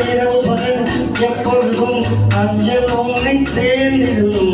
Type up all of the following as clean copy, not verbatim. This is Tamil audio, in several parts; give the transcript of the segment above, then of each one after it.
இரவு பகல் எப்பொழுதும் அஞ்சல் உன்னை சேர்ந்திடும்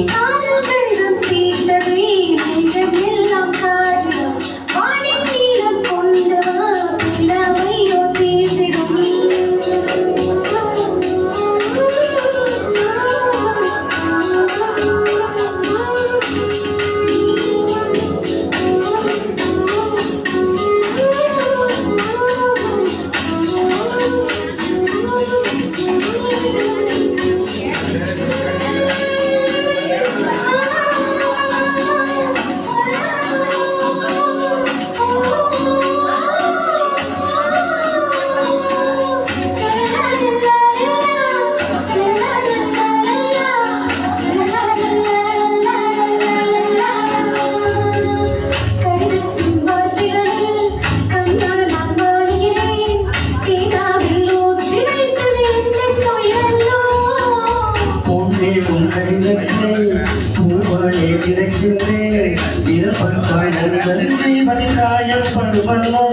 பூவாலே கிடைக்கிறேன் இருப்பத்தாய் நன்றி வந்தாயப்படுவல்லோ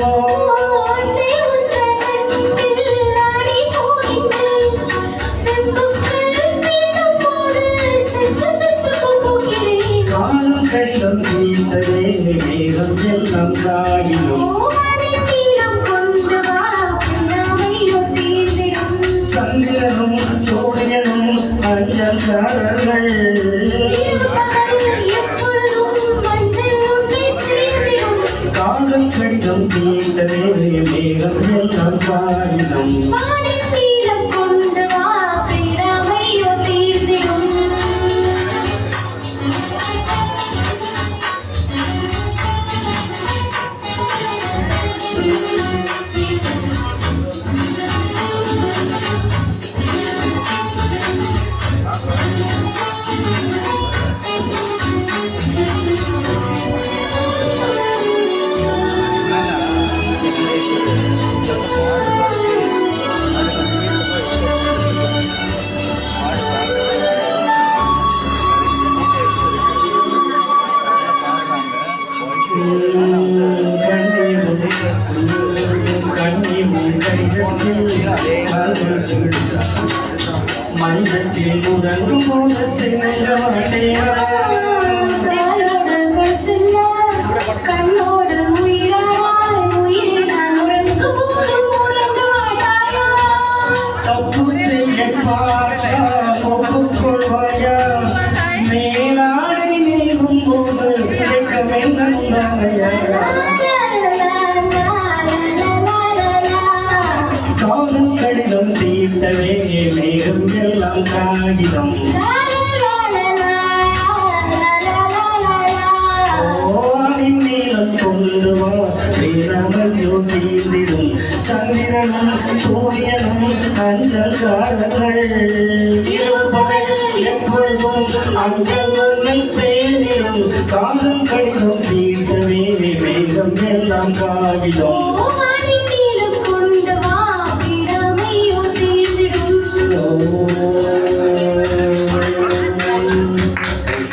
காலம் கடிதம் தீர்த்ததே மேகம் எல்லாம் காகிதம் சந்திரனும் சூரியனும் அஞ்சல்காரர்கள் காதல் கடிதம் தீர்த்ததே மேகம் எல்லாம் காகிதம் மஞ்சத்தில் உறங்கும் போது சிறந்த மாட்டேன் கண்ணோடு தப்பு செய்ய பார்த்தா ஒப்புக்கொள்வாயா மேலாடை நீங்கும் போது காதல் கடிதம் தீர்த்தவே மேகம் எல்லாம் காகிதம் ஓனின் நீளம் கொண்டு வா வீரமையோ தீர்ந்திடும் சந்திரனும் சூரியனும் அஞ்சல்காரர்கள் இரவு பகல் எப்பொழுதும் அஞ்சல் உன்னை சேர்ந்திடும் காதல் கடிதம் தீர்த்தவே மேகம் எல்லாம் காகிதம்